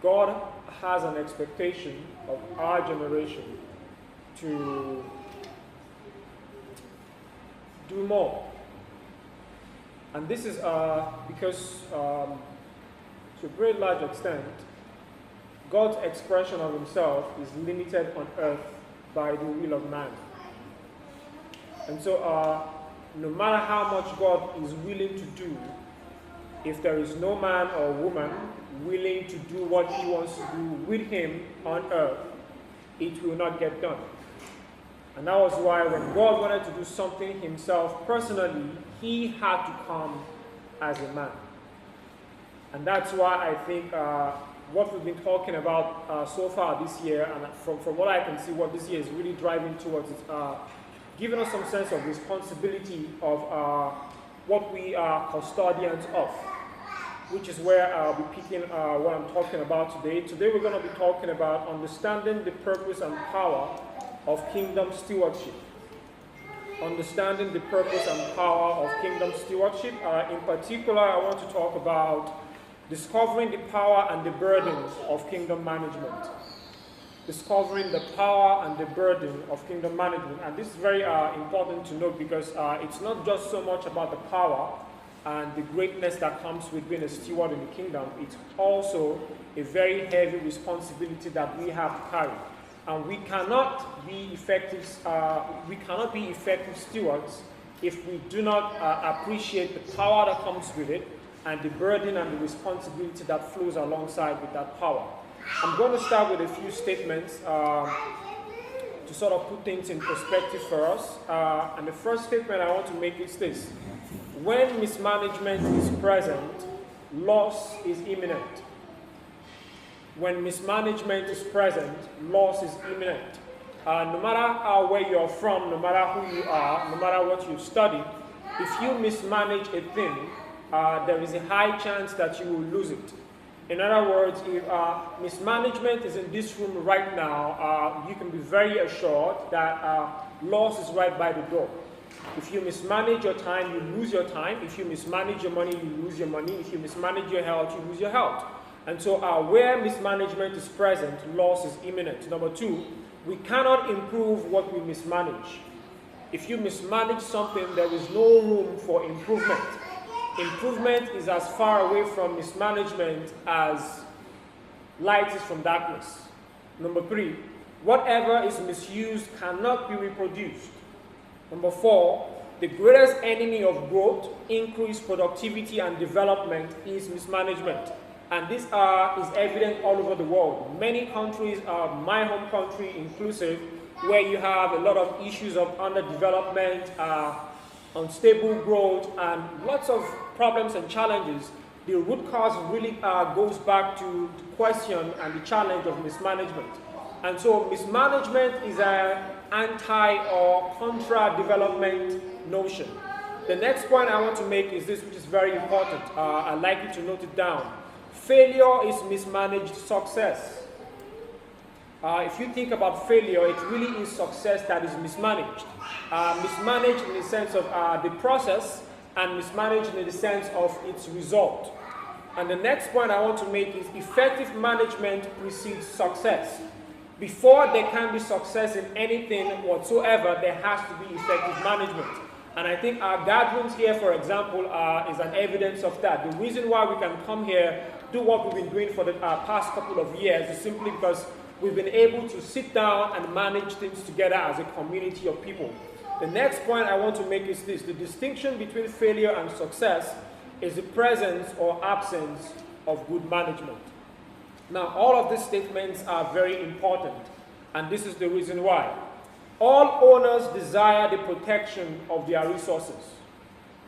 God has an expectation of our generation to do more. And this is because, to a very large extent, God's expression of himself is limited on earth by the will of man. And so, no matter how much God is willing to do, if there is no man or woman willing to do what he wants to do with him on earth, it will not get done. And that was why when God wanted to do something himself personally, he had to come as a man. And that's why I think what we've been talking about so far this year, and from what I can see, what this year is really driving towards is giving us some sense of responsibility of what we are custodians of, which is where I'll be picking what I'm talking about today. Today we're going to be talking about understanding the purpose and power of kingdom stewardship. Understanding the purpose and power of kingdom stewardship. In particular, I want to talk about discovering the power and the burdens of kingdom management. Discovering the power and the burden of kingdom management. And this is very important to note because it's not just so much about the power and the greatness that comes with being a steward in the kingdom. It's also a very heavy responsibility that we have to carry. And we cannot be effective stewards if we do not appreciate the power that comes with it and the burden and the responsibility that flows alongside with that power. I'm going to start with a few statements to sort of put things in perspective for us. And the first statement I want to make is this. When mismanagement is present, loss is imminent. When mismanagement is present, loss is imminent. No matter where you're from, no matter who you are, no matter what you've studied, if you mismanage a thing, there is a high chance that you will lose it. In other words, if mismanagement is in this room right now, you can be very assured that loss is right by the door. If you mismanage your time, you lose your time. If you mismanage your money, you lose your money. If you mismanage your health, you lose your health. And so where mismanagement is present, loss is imminent. Number two, we cannot improve what we mismanage. If you mismanage something, there is no room for improvement. Improvement is as far away from mismanagement as light is from darkness. Number three, whatever is misused cannot be reproduced. Number four, the greatest enemy of growth, increased productivity and development is mismanagement. And this is evident all over the world. Many countries, my home country inclusive, where you have a lot of issues of underdevelopment, unstable growth, and lots of problems and challenges, the root cause really goes back to the question and the challenge of mismanagement. And so mismanagement is an anti or contra-development notion. The next point I want to make is this, which is very important. I'd like you to note it down. Failure is mismanaged success. If you think about failure, it really is success that is mismanaged. Mismanaged in the sense of the process, and mismanaged in the sense of its result. And the next point I want to make is effective management precedes success. Before there can be success in anything whatsoever, there has to be effective management. And I think our gatherings here, for example, is an evidence of that. The reason why we can come here, do what we've been doing for the past couple of years is simply because we've been able to sit down and manage things together as a community of people. The next point I want to make is this. The distinction between failure and success is the presence or absence of good management. Now, all of these statements are very important, and this is the reason why. All owners desire the protection of their resources.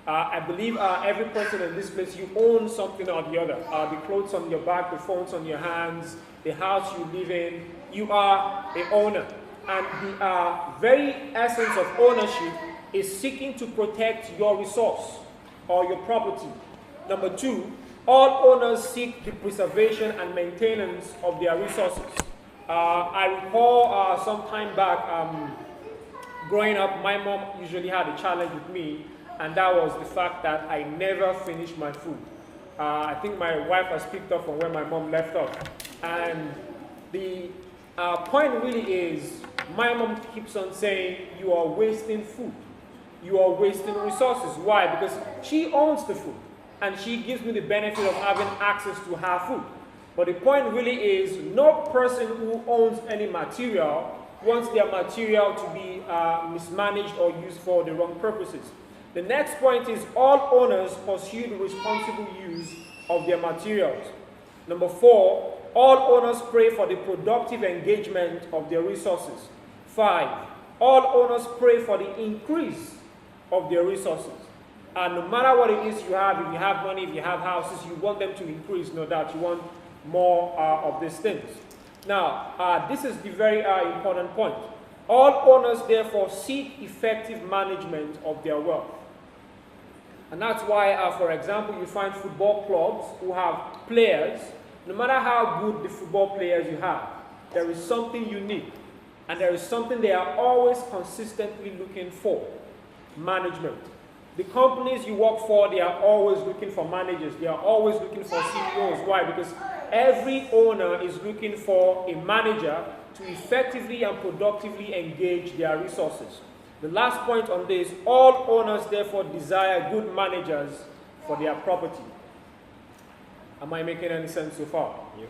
I believe every person in this place, you own something or the other. The clothes on your back, the phones on your hands, the house you live in, you are the owner. And the very essence of ownership is seeking to protect your resource or your property. Number two, all owners seek the preservation and maintenance of their resources. I recall some time back, growing up, my mom usually had a challenge with me, and that was the fact that I never finished my food. I think my wife has picked up from where my mom left off. And the point really is, my mom keeps on saying, you are wasting food. You are wasting resources. Why? Because she owns the food. And she gives me the benefit of having access to her food. But the point really is, no person who owns any material wants their material to be mismanaged or used for the wrong purposes. The next point is, all owners pursue the responsible use of their materials. Number 4, all owners pray for the productive engagement of their resources. 5, all owners pray for the increase of their resources. And no matter what it is you have, if you have money, if you have houses, you want them to increase, no doubt. You want more of these things. Now, this is the very important point. All owners, therefore, seek effective management of their wealth. And that's why, for example, you find football clubs who have players. No matter how good the football players you have, there is something unique. And there is something they are always consistently looking for: management. The companies you work for, they are always looking for managers. They are always looking for CEOs. Why? Because every owner is looking for a manager to effectively and productively engage their resources. The last point on this: all owners therefore desire good managers for their property. Am I making any sense so far? Yeah.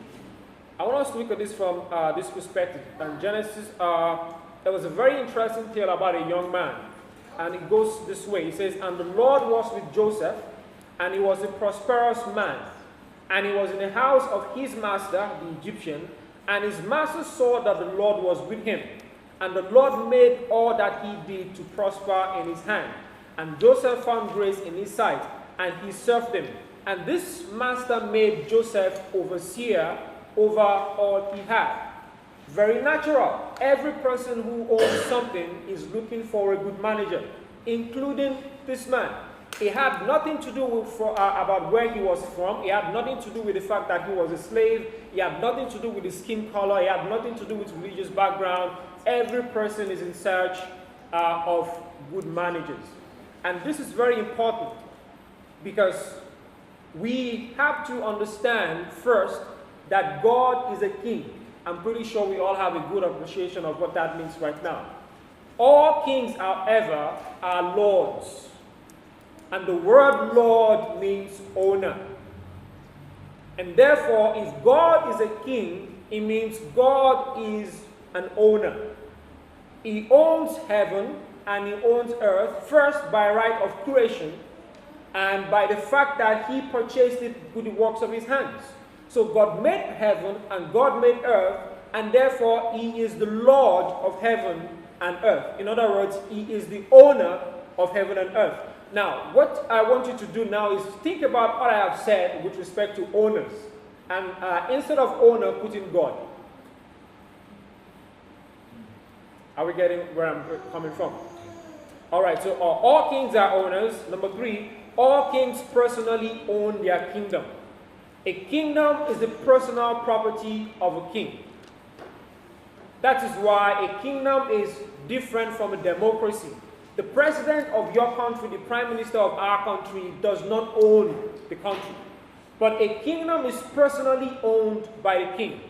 I want us to look at this from this perspective. In Genesis, there was a very interesting tale about a young man. And it goes this way. It says, and the Lord was with Joseph, and he was a prosperous man. And he was in the house of his master, the Egyptian, and his master saw that the Lord was with him. And the Lord made all that he did to prosper in his hand. And Joseph found grace in his sight, and he served him. And this master made Joseph overseer over all he had. Very natural. Every person who owns something is looking for a good manager, including this man. It had nothing to do with about where he was from. It had nothing to do with the fact that he was a slave. It had nothing to do with his skin color. It had nothing to do with religious background. Every person is in search of good managers. And this is very important because we have to understand first that God is a king. I'm pretty sure we all have a good appreciation of what that means right now. All kings, however, are lords. And the word Lord means owner. And therefore, if God is a king, it means God is an owner. He owns heaven and he owns earth, first by right of creation, and by the fact that he purchased it with the works of his hands. So God made heaven and God made earth, and therefore he is the Lord of heaven and earth. In other words, he is the owner of heaven and earth. Now, what I want you to do now is think about what I have said with respect to owners. And instead of owner, put in God. Are we getting where I'm coming from? All right, so all kings are owners. Number 3, all kings personally own their kingdom. A kingdom is the personal property of a king. That is why a kingdom is different from a democracy. The president of your country, the prime minister of our country, does not own the country. But a kingdom is personally owned by the king.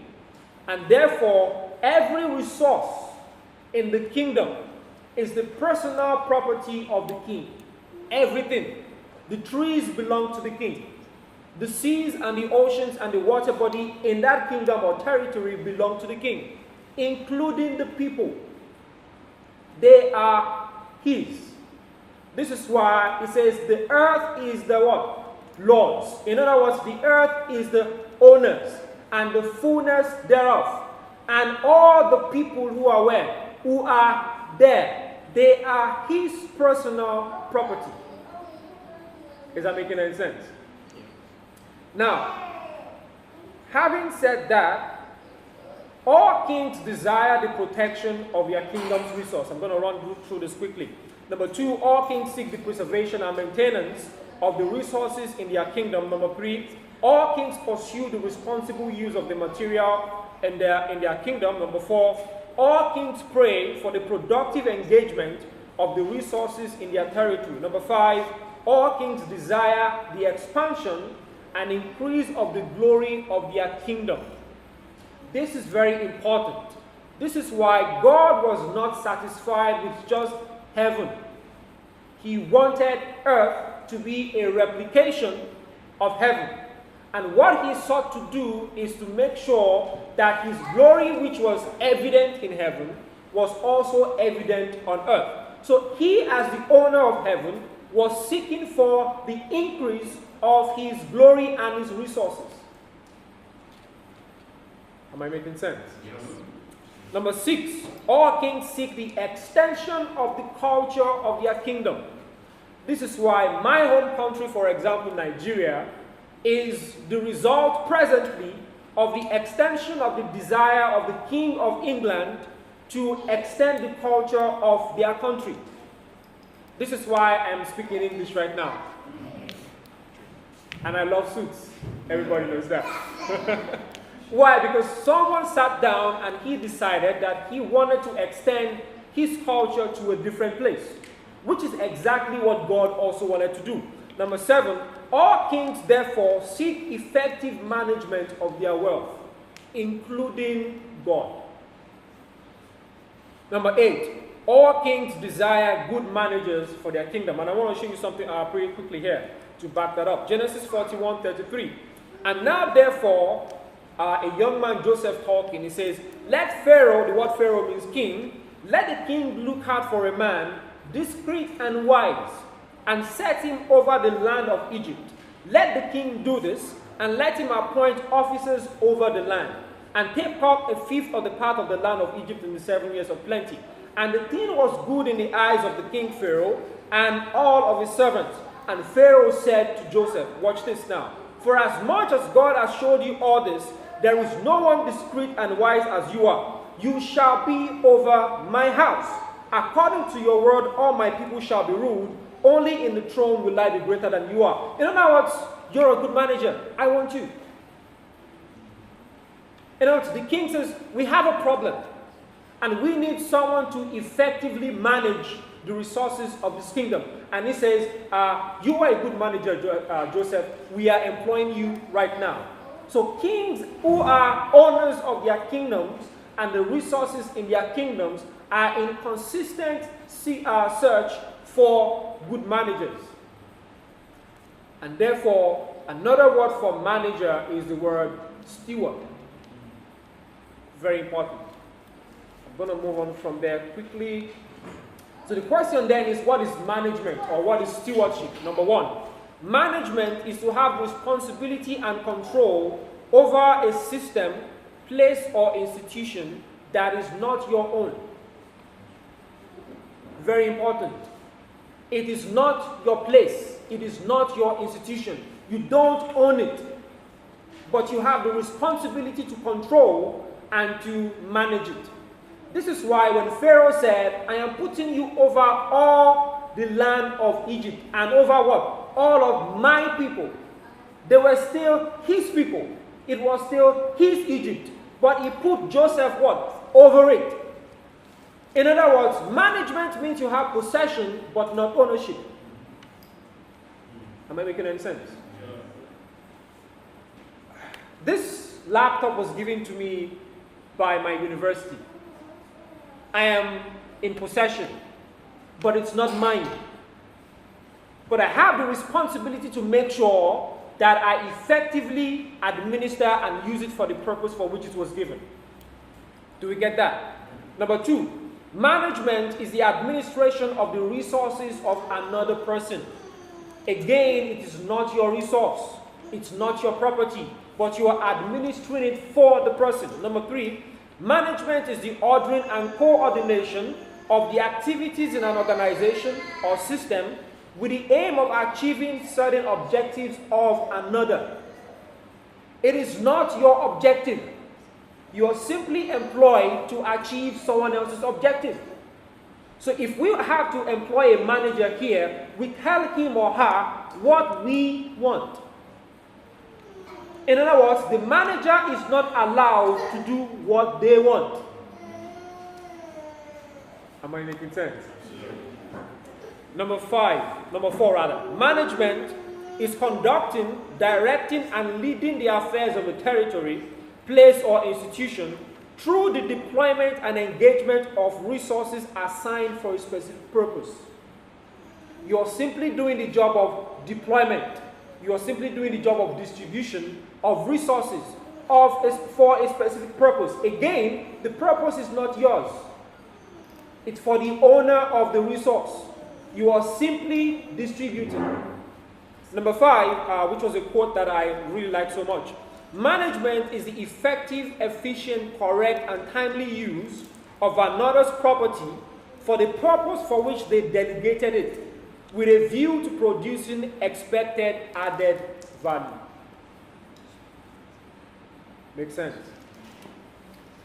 And therefore, every resource in the kingdom is the personal property of the king. Everything. The trees belong to the king. The seas and the oceans and the water body in that kingdom or territory belong to the king, including the people. They are his. This is why it says the earth is the what? Lord's. In other words, the earth is the owner's and the fullness thereof. And all the people who are where? Who are there. They are his personal property. Is that making any sense? Now, having said that, all kings desire the protection of their kingdom's resource. I'm going to run through this quickly. Number 2, all kings seek the preservation and maintenance of the resources in their kingdom. Number 3, all kings pursue the responsible use of the material in their kingdom. Number 4, all kings pray for the productive engagement of the resources in their territory. Number 5, all kings desire the expansion and increase of the glory of their kingdom. This is very important. This is why God was not satisfied with just heaven. He wanted earth to be a replication of heaven. And what he sought to do is to make sure that his glory, which was evident in heaven, was also evident on earth. So he, as the owner of heaven, was seeking for the increase of his glory and his resources. Am I making sense? Yes. Number 6, all kings seek the extension of the culture of their kingdom. This is why my home country, for example, Nigeria, is the result presently of the extension of the desire of the King of England to extend the culture of their country. This is why I'm speaking English right now. And I love suits. Everybody knows that. Why? Because someone sat down and he decided that he wanted to extend his culture to a different place, which is exactly what God also wanted to do. Number 7, all kings therefore seek effective management of their wealth, including God. Number 8, all kings desire good managers for their kingdom. And I want to show you something pretty quickly here to back that up. Genesis 41:33. And now therefore, a young man, Joseph, talking, he says, let Pharaoh, the word Pharaoh means king, let the king look out for a man discreet and wise, and set him over the land of Egypt. Let the king do this, and let him appoint officers over the land, and take up 1/5 of the part of the land of Egypt in the 7 years of plenty. And the thing was good in the eyes of the king Pharaoh, and all of his servants. And Pharaoh said to Joseph, watch this now, for as much as God has showed you all this, there is no one discreet and wise as you are. You shall be over my house. According to your word, all my people shall be ruled. Only in the throne will I be greater than you are. In other words, you're a good manager. I want you. In other words, the king says, we have a problem. And we need someone to effectively manage the resources of this kingdom. And he says, you are a good manager, Joseph. We are employing you right now. So kings who are owners of their kingdoms and the resources in their kingdoms are in consistent search for good managers. And therefore, another word for manager is the word steward. Very important. I'm going to move on from there quickly. So the question then is, what is management, or what is stewardship? Number 1, management is to have responsibility and control over a system, place, or institution that is not your own. Very important. It is not your place. It is not your institution. You don't own it. But you have the responsibility to control and to manage it. This is why when Pharaoh said, I am putting you over all the land of Egypt, and over what? All of my people. They were still his people. It was still his Egypt. But he put Joseph what? Over it. In other words, management means you have possession, but not ownership. Am I making any sense? This laptop was given to me by my university. I am in possession, but it's not mine. But I have the responsibility to make sure that I effectively administer and use it for the purpose for which it was given. Do we get that? Number 2, management is the administration of the resources of another person. Again, it is not your resource. It's not your property, but you are administering it for the person. Number 3, management is the ordering and coordination of the activities in an organization or system with the aim of achieving certain objectives of another. It is not your objective. You are simply employed to achieve someone else's objective. So if we have to employ a manager here, we tell him or her what we want. In other words, the manager is not allowed to do what they want. Am I making sense? Number 4 rather. Management is conducting, directing, and leading the affairs of a territory place, or institution through the deployment and engagement of resources assigned for a specific purpose. You're simply doing the job of deployment. You're simply doing the job of distribution of resources for a specific purpose. Again, the purpose is not yours. It's for the owner of the resource. You are simply distributing. Number 5, which was a quote that I really like so much. Management is the effective, efficient, correct, and timely use of another's property for the purpose for which they delegated it, with a view to producing expected added value. Makes sense?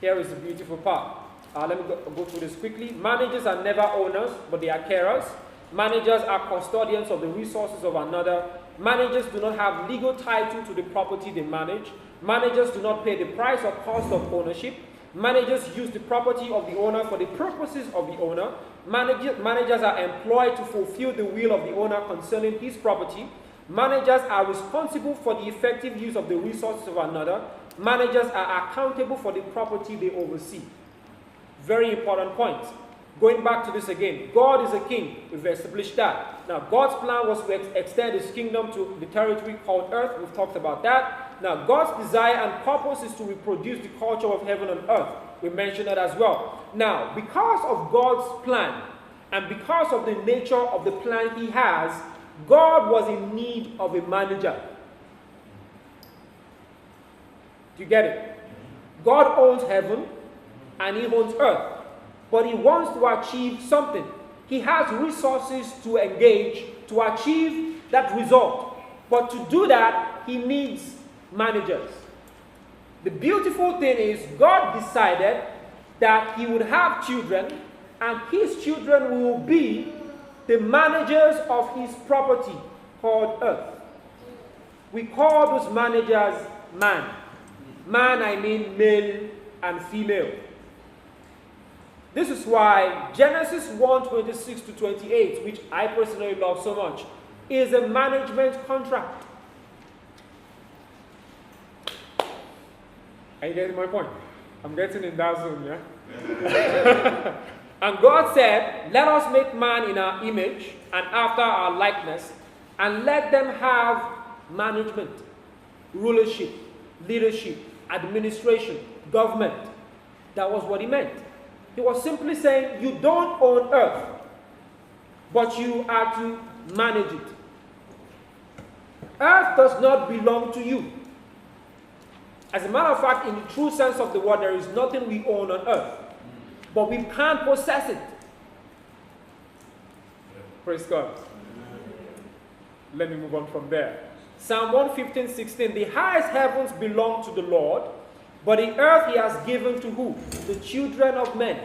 Here is the beautiful part. Let me go through this quickly. Managers are never owners, but they are carers. Managers are custodians of the resources of another. Managers do not have legal title to the property they manage. Managers do not pay the price or cost of ownership. Managers use the property of the owner for the purposes of the owner. Managers are employed to fulfill the will of the owner concerning his property. Managers are responsible for the effective use of the resources of another. Managers are accountable for the property they oversee. Very important point. Going back to this again, God is a king. We've established that. Now, God's plan was to extend his kingdom to the territory called earth. We've talked about that. Now, God's desire and purpose is to reproduce the culture of heaven and earth. We mentioned that as well. Now, because of God's plan and because of the nature of the plan he has, God was in need of a manager. Do you get it? God owns heaven and he owns earth. But he wants to achieve something. He has resources to engage to achieve that result. But to do that, he needs managers. The beautiful thing is God decided that he would have children, and his children will be the managers of his property called earth. We call those managers man. Man, I mean male and female. This is why Genesis 1:26 to 28, which I personally love so much, is a management contract. Are you getting my point? I'm getting in that zone, yeah? And God said, let us make man in our image and after our likeness, and let them have management, rulership, leadership, administration, government. That was what he meant. He was simply saying, you don't own earth, but you are to manage it. Earth does not belong to you. As a matter of fact, in the true sense of the word, there is nothing we own on earth, but we can't possess it. Praise God. Let me move on from there. Psalm 115:16, the highest heavens belong to the Lord, but the earth he has given to who? The children of men.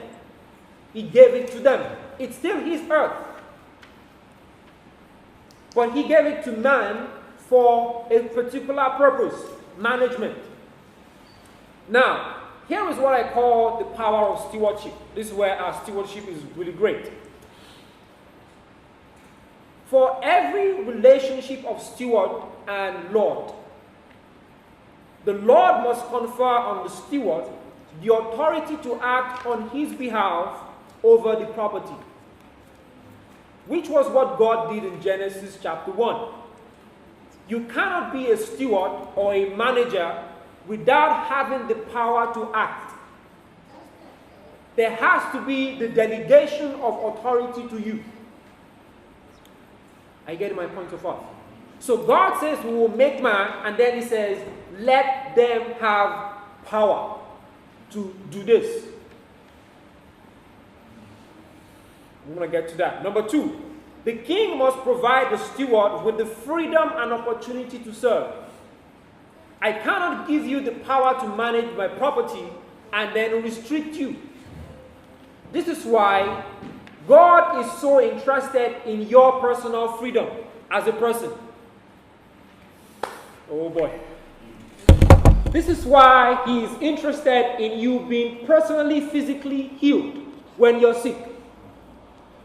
He gave it to them. It's still his earth. But he gave it to man for a particular purpose, management. Now, here is what I call the power of stewardship. This is where our stewardship is really great. For every relationship of steward and lord, the Lord must confer on the steward the authority to act on his behalf over the property, which was what God did in Genesis chapter 1. You cannot be a steward or a manager without having the power to act. There has to be the delegation of authority to you. I get my point so far. So God says we will make man, and then he says, let them have power to do this. I'm going to get to that. Number 2, the king must provide the steward with the freedom and opportunity to serve. I cannot give you the power to manage my property and then restrict you. This is why God is so interested in your personal freedom as a person. Oh boy. This is why he is interested in you being personally, physically healed when you're sick.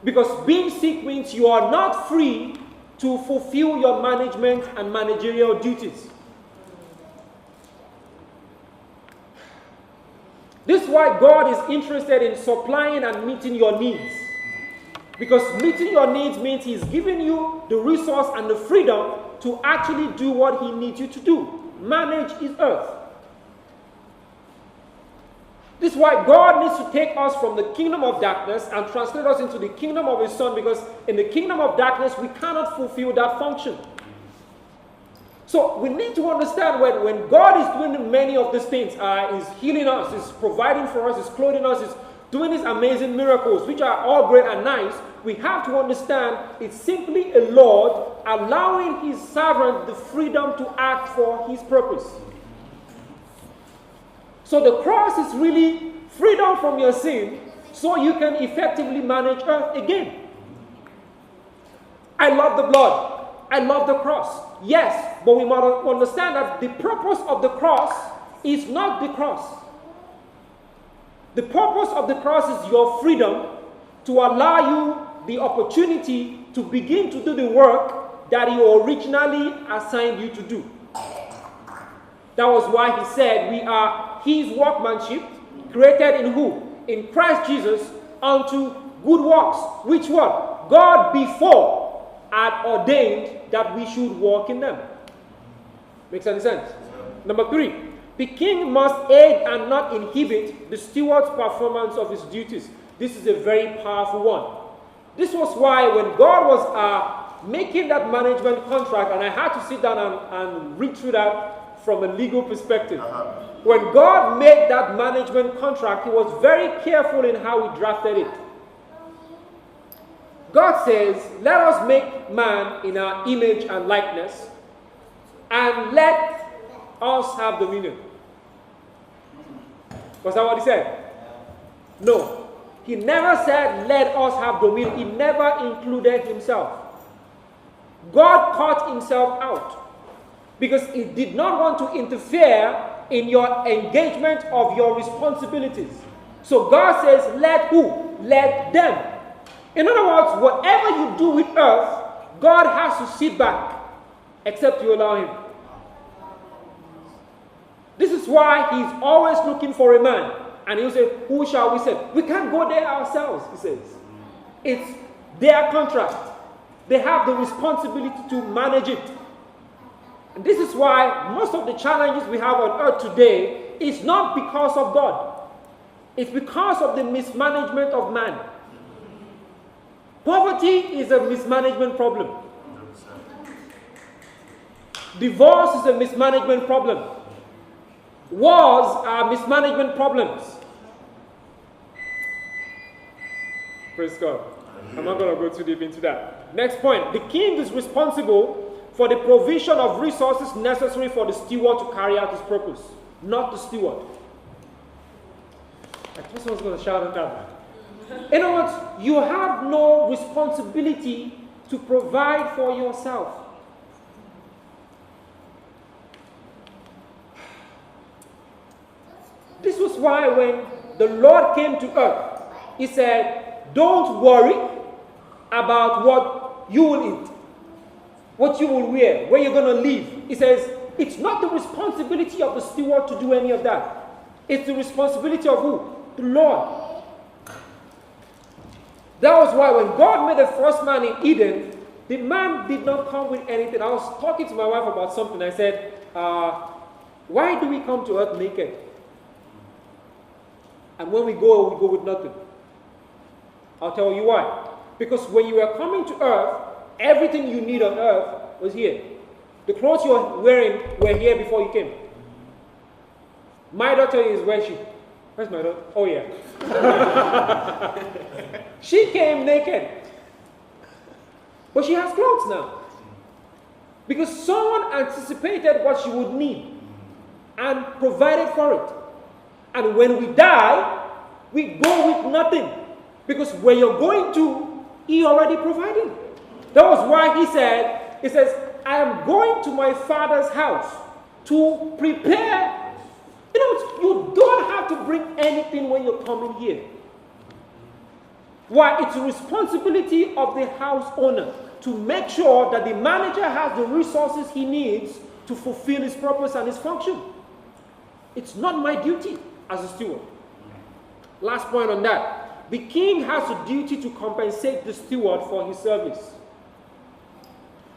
Because being sick means you are not free to fulfill your management and managerial duties. This is why God is interested in supplying and meeting your needs. Because meeting your needs means He's giving you the resource and the freedom to actually do what He needs you to do. Manage His earth. This is why God needs to take us from the kingdom of darkness and translate us into the kingdom of His Son, because in the kingdom of darkness we cannot fulfill that function. So we need to understand when God is doing many of these things, He's healing us, He's providing for us, He's clothing us, He's doing these amazing miracles, which are all great and nice, we have to understand it's simply a Lord allowing His servant the freedom to act for His purpose. So the cross is really freedom from your sin so you can effectively manage earth again. I love the blood. I love the cross. Yes, but we must understand that the purpose of the cross is not the cross. The purpose of the cross is your freedom to allow you the opportunity to begin to do the work that He originally assigned you to do. That was why He said we are His workmanship, created in who? In Christ Jesus, unto good works. Which what? God before had ordained that we should walk in them. Makes any sense? Number 3, the king must aid and not inhibit the steward's performance of his duties. This is a very powerful one. This was why when God was making that management contract, and I had to sit down and read through that from a legal perspective. When God made that management contract, He was very careful in how He drafted it. God says, let us make man in our image and likeness, and let us have dominion. Was that what He said? No. He never said, let us have dominion. He never included Himself. God cut Himself out because He did not want to interfere in your engagement of your responsibilities. So God says, let who? Let them. In other words, whatever you do with earth, God has to sit back, except you allow Him. This is why He's always looking for a man. And He'll say, who shall we send? We can't go there ourselves, He says. It's their contract. They have the responsibility to manage it. And this is why most of the challenges we have on earth today is not because of God. It's because of the mismanagement of man. Poverty is a mismanagement problem. Divorce is a mismanagement problem. Wars are mismanagement problems. Praise God. I'm not going to go too deep into that. Next point. The king is responsible for the provision of resources necessary for the steward to carry out his purpose, not the steward. I thought someone was going to shout at that. In other words, you have no responsibility to provide for yourself. This was why when the Lord came to earth, He said, don't worry about what you will eat, what you will wear, where you're going to live. He says, it's not the responsibility of the steward to do any of that. It's the responsibility of who? The Lord. That was why when God made the first man in Eden, the man did not come with anything. I was talking to my wife about something. I said, why do we come to earth naked? And when we go with nothing. I'll tell you why. Because when you were coming to earth, everything you need on earth was here. The clothes you were wearing were here before you came. My daughter is where she... Where's my daughter? Oh, yeah. She came naked. But she has clothes now. Because someone anticipated what she would need and provided for it. And when we die, we go with nothing. Because where you're going to, He already provided. That was why He says, I am going to my Father's house to prepare. You know, you don't have to bring anything when you're coming here. Why? It's the responsibility of the house owner to make sure that the manager has the resources he needs to fulfill his purpose and his function. It's not my duty as a steward. Last point on that. The king has a duty to compensate the steward for his service.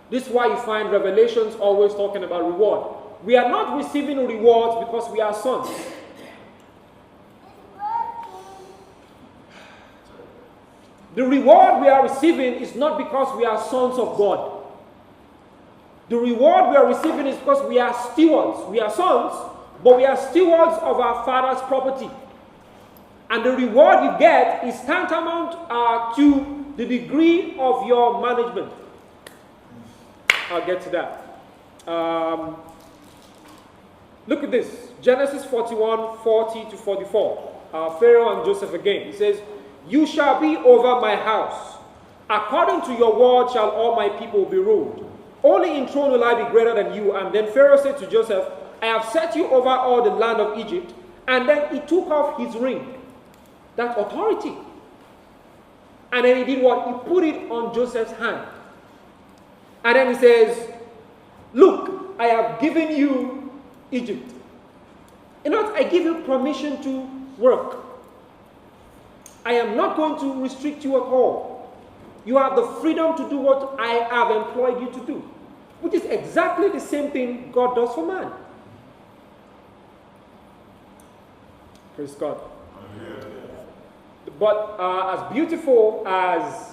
This is why you find Revelations always talking about reward. We are not receiving rewards because we are sons. The reward we are receiving is not because we are sons of God. The reward we are receiving is because we are stewards. We are sons, but we are stewards of our Father's property. And the reward you get is tantamount to the degree of your management. I'll get to that. Look at this. Genesis 41, 40 to 44. Pharaoh and Joseph again. He says, "You shall be over my house. According to your word shall all my people be ruled. Only in throne will I be greater than you." And then Pharaoh said to Joseph, "I have set you over all the land of Egypt." And then he took off his ring. That's authority. And then he did what? He put it on Joseph's hand. And then he says, "Look, I have given you Egypt. In other words, I give you permission to work. I am not going to restrict you at all. You have the freedom to do what I have employed you to do." Which is exactly the same thing God does for man. Praise God. But as beautiful as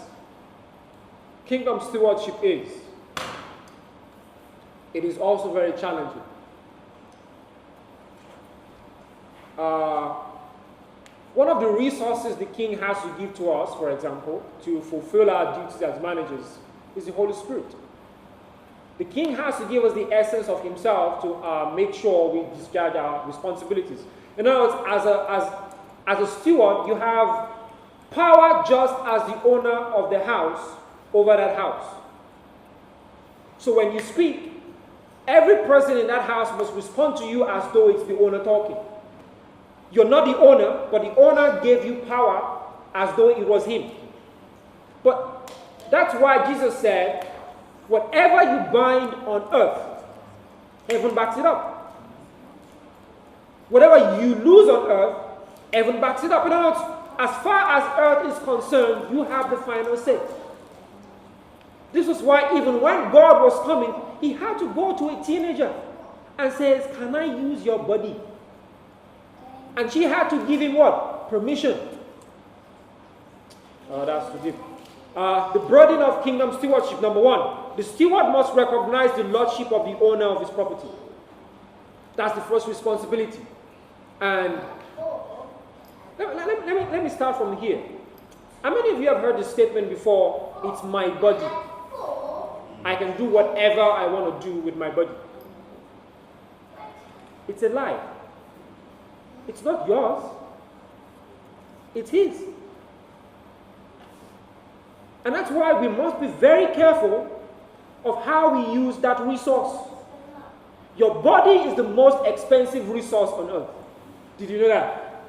kingdom stewardship is, it is also very challenging. One of the resources the king has to give to us, for example, to fulfill our duties as managers, is the Holy Spirit. The king has to give us the essence of himself to make sure we discharge our responsibilities. In other words, as a steward, you have power just as the owner of the house over that house. So when you speak, every person in that house must respond to you as though it's the owner talking. You're not the owner, but the owner gave you power as though it was him. But that's why Jesus said, whatever you bind on earth, heaven backs it up. Whatever you lose on earth, heaven backs it up. In other words, as far as earth is concerned, you have the final say. This is why even when God was coming, he had to go to a teenager and says, "Can I use your body?" And she had to give him what? Permission. That's to give. The burden of kingdom stewardship, number one. The steward must recognize the lordship of the owner of his property. That's the first responsibility. And let me start from here. How many of you have heard the statement before, "It's my body. I can do whatever I want to do with my body"? It's a lie. It's not yours. It's his. And that's why we must be very careful of how we use that resource. Your body is the most expensive resource on earth. Did you know that?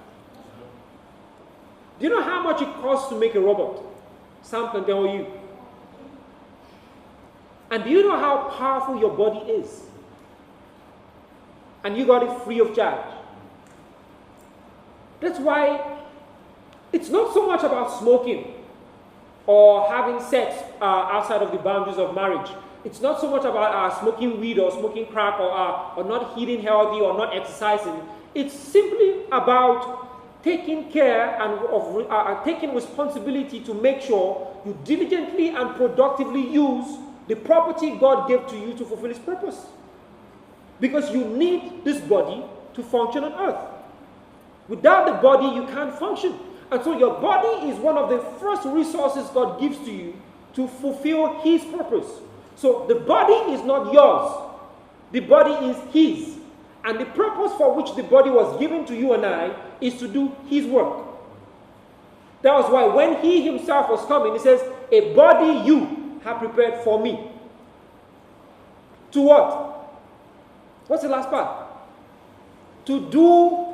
Do you know how much it costs to make a robot? Sam can tell you. And do you know how powerful your body is? And you got it free of charge. That's why it's not so much about smoking or having sex outside of the boundaries of marriage. It's not so much about smoking weed or smoking crack or not eating healthy or not exercising. It's simply about taking care and of taking responsibility to make sure you diligently and productively use the property God gave to you to fulfill his purpose. Because you need this body to function on earth. Without the body, you can't function. And so your body is one of the first resources God gives to you to fulfill his purpose. So the body is not yours. The body is his. And the purpose for which the body was given to you and I is to do his work. That was why when he himself was coming, he says, "A body you have prepared for me." To what? What's the last part? To do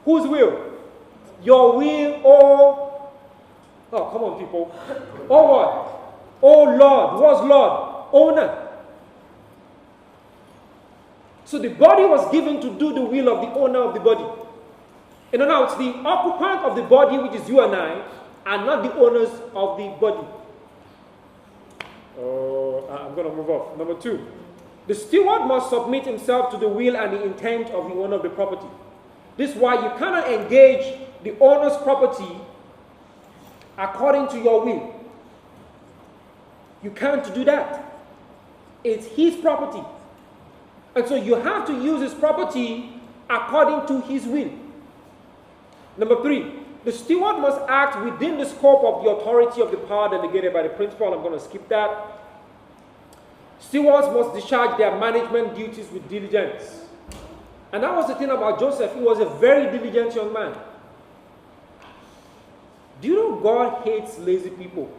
whose will? Your will, oh come on people. Oh what? Oh Lord. What's Lord? Owner. So the body was given to do the will of the owner of the body. In other words, the occupant of the body, which is you and I, are not the owners of the body. I'm going to move off. Number 2. The steward must submit himself to the will and the intent of the owner of the property. This is why you cannot engage the owner's property according to your will. You can't do that. It's his property. And so you have to use his property according to his will. Number 3, the steward must act within the scope of the authority of the power delegated by the principal. I'm going to skip that. Stewards must discharge their management duties with diligence. And that was the thing about Joseph. He was a very diligent young man. Do you know God hates lazy people?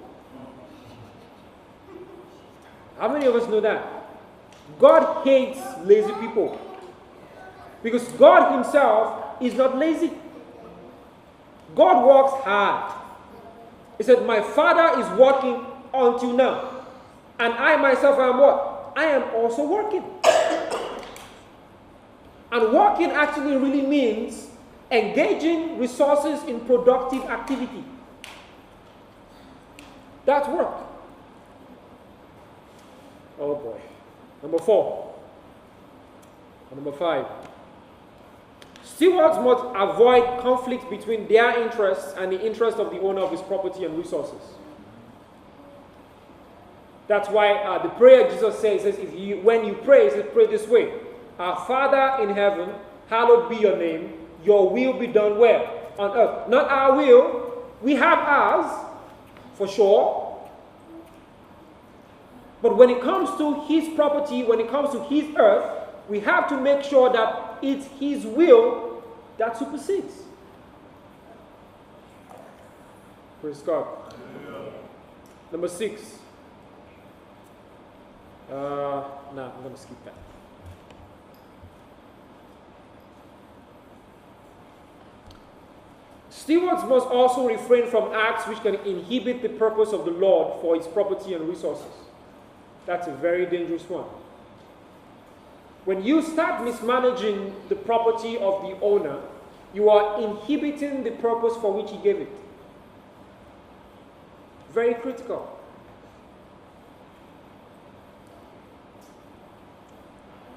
How many of us know that? God hates lazy people. Because God himself is not lazy. God works hard. He said, my Father is working until now. And I myself am what? I am also working. And working actually really means engaging resources in productive activity. That's work. Oh boy. Number 4. Number 5. Stewards must avoid conflict between their interests and the interest of the owner of his property and resources. That's why the prayer Jesus says, when you pray, he says, pray this way. Our Father in heaven, hallowed be your name. Your will be done where? On earth. Not our will. We have ours, for sure. But when it comes to his property, when it comes to his earth, we have to make sure that it's his will that supersedes. Praise God. Yeah. Number 6. No, I'm going to skip that. Stewards must also refrain from acts which can inhibit the purpose of the Lord for his property and resources. That's a very dangerous one. When you start mismanaging the property of the owner, you are inhibiting the purpose for which he gave it. Very critical.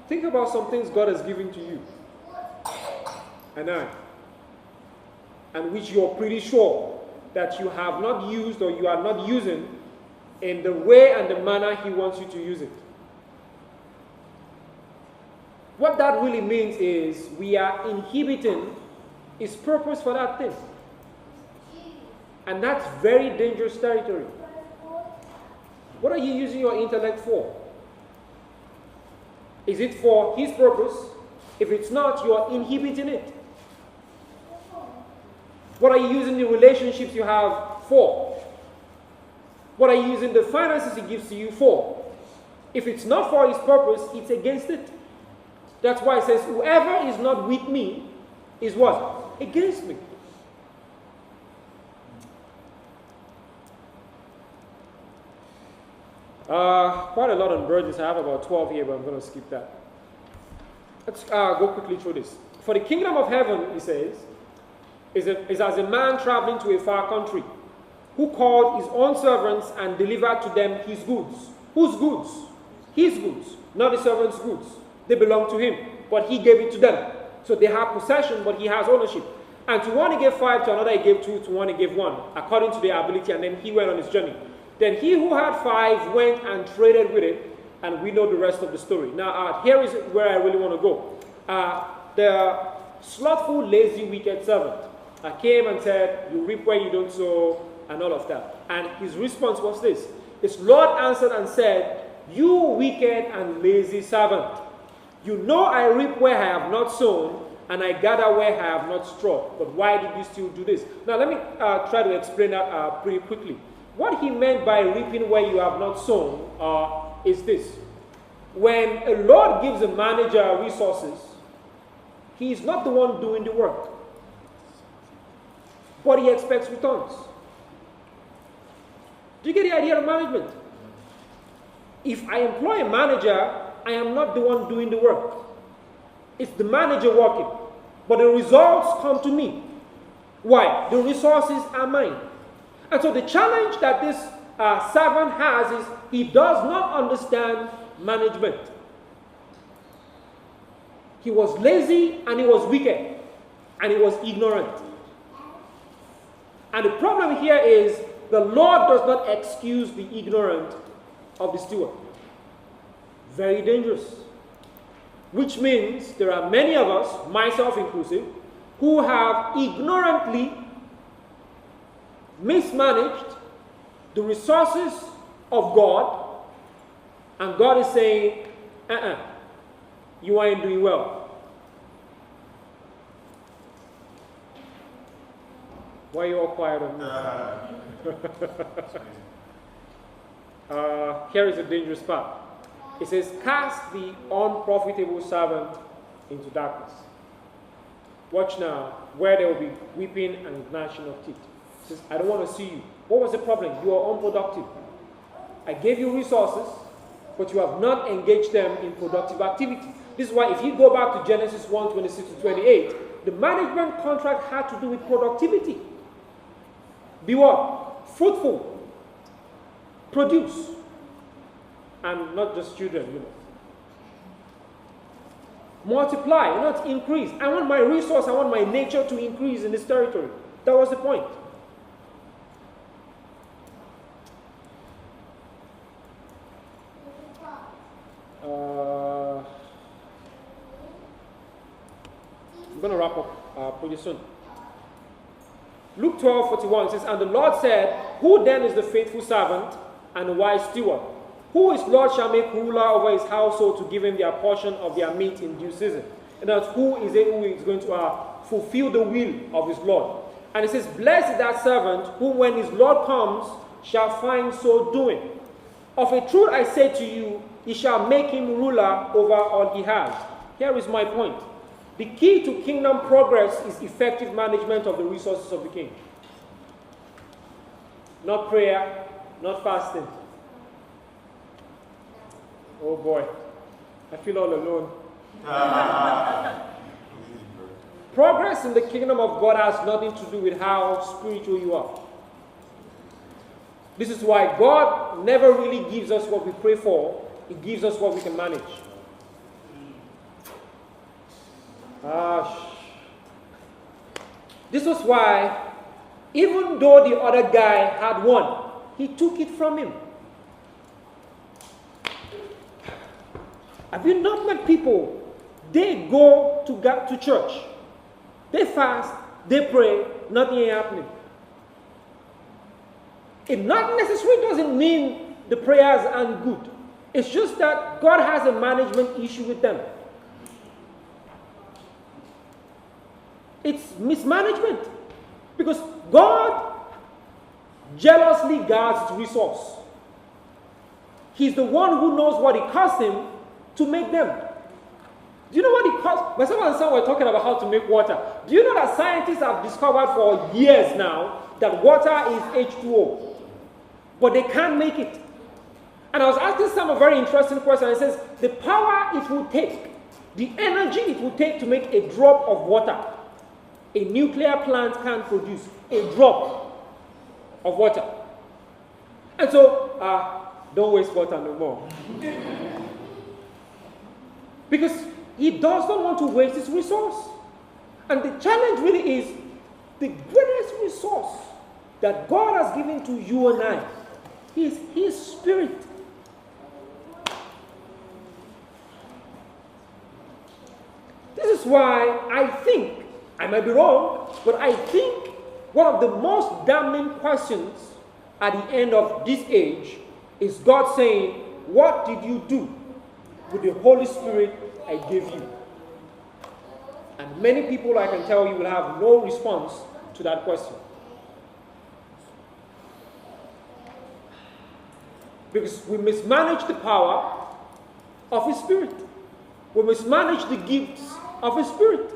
Think about some things God has given to you and I, and which you are pretty sure that you have not used or you are not using in the way and the manner he wants you to use it. What that really means is we are inhibiting his purpose for that thing. And that's very dangerous territory. What are you using your intellect for? Is it for his purpose? If it's not, you are inhibiting it. What are you using the relationships you have for? What are you using the finances he gives to you for? If it's not for his purpose, it's against it. That's why it says, whoever is not with me is what? Against me. Quite a lot on burdens. I have about 12 here, but I'm going to skip that. Let's go quickly through this. For the kingdom of heaven, he says, is as a man traveling to a far country, who called his own servants and delivered to them his goods. Whose goods? His goods, not the servants' goods. They belong to him, but he gave it to them. So they have possession, but he has ownership. And to one he gave 5, to another he gave 2, to one he gave 1, according to their ability, and then he went on his journey. Then he who had 5 went and traded with it, and we know the rest of the story. Now, here is where I really want to go. The slothful, lazy, wicked servant came and said, you reap where you don't sow, and all of that. And his response was this. His Lord answered and said, you wicked and lazy servant, you know I reap where I have not sown, and I gather where I have not strawed. But why did you still do this? Now, let me try to explain that pretty quickly. What he meant by reaping where you have not sown is this. When a Lord gives a manager resources, he is not the one doing the work, but he expects returns. Do you get the idea of management? If I employ a manager, I am not the one doing the work. It's the manager working. but the results come to me. Why? The resources are mine. And so the challenge that this servant has is he does not understand management. He was lazy and he was wicked and he was ignorant. And the problem here is the Lord does not excuse the ignorant of the steward. Very dangerous. Which means there are many of us, myself inclusive, who have ignorantly mismanaged the resources of God, and God is saying, you aren't doing well. Why are you all quiet on me? Here is a dangerous part. It says, cast the unprofitable servant into darkness. Watch now, where there will be weeping and gnashing of teeth. It says, I don't want to see you. What was the problem? You are unproductive. I gave you resources, but you have not engaged them in productive activity. This is why if you go back to Genesis 1:26-28, the management contract had to do with productivity. Be what? Fruitful. Produce. And not just children, you know. Multiply, not increase. I want my resource, I want my nature to increase in this territory. That was the point. I'm going to wrap up pretty soon. Luke 12:41 says, and the Lord said, who then is the faithful servant and the wise steward? Who his Lord shall make ruler over his household to give him their portion of their meat in due season? And that's who is going to fulfill the will of his Lord. And it says, blessed is that servant who when his Lord comes shall find so doing. Of a truth I say to you, he shall make him ruler over all he has. Here is my point. The key to kingdom progress is effective management of the resources of the king. Not prayer, not fasting. Oh boy, I feel all alone. Progress in the kingdom of God has nothing to do with how spiritual you are. This is why God never really gives us what we pray for. He gives us what we can manage. This was why, even though the other guy had won, he took it from him. Have you not met people? They go to church, they fast, they pray, nothing ain't happening. It not necessarily doesn't mean the prayers aren't good. It's just that God has a management issue with them. It's mismanagement. Because God jealously guards his resource. He's the one who knows what it cost him to make them. Do you know what it costs? Myself and son were talking about how to make water. Do you know that scientists have discovered for years now that water is H2O? But they can't make it. And I was asking some a very interesting question. It says, the power it will take, the energy it will take to make a drop of water, a nuclear plant can't produce a drop of water. And so, don't waste water no more. Because he does not want to waste his resource. And the challenge really is the greatest resource that God has given to you and I is his spirit. This is why I think, I might be wrong, but I think one of the most damning questions at the end of this age is God saying, what did you do with the Holy Spirit I gave you? And many people, I can tell you, will have no response to that question. Because we mismanage the power of his Spirit. We mismanage the gifts of his Spirit,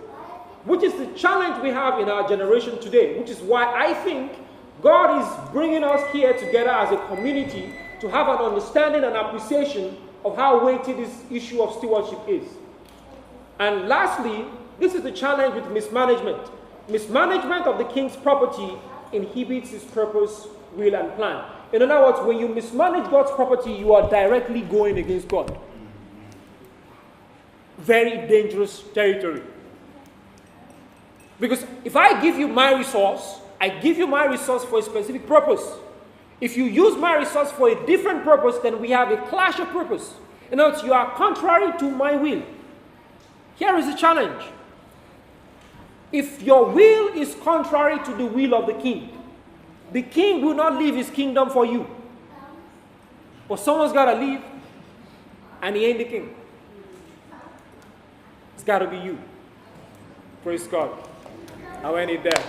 which is the challenge we have in our generation today, which is why I think God is bringing us here together as a community to have an understanding and appreciation of how weighty this issue of stewardship is. And lastly, This is the challenge with mismanagement. Mismanagement of the king's property inhibits his purpose, will, and plan. In other words, when you mismanage God's property, you are directly going against God. Very dangerous territory. Because if I give you my resource, I give you my resource for a specific purpose. If you use my resource for a different purpose, then we have a clash of purpose. In other words, you are contrary to my will. Here is the challenge. If your will is contrary to the will of the king will not leave his kingdom for you. But someone's got to leave, and he ain't the king. It's got to be you. Praise God. I went it there.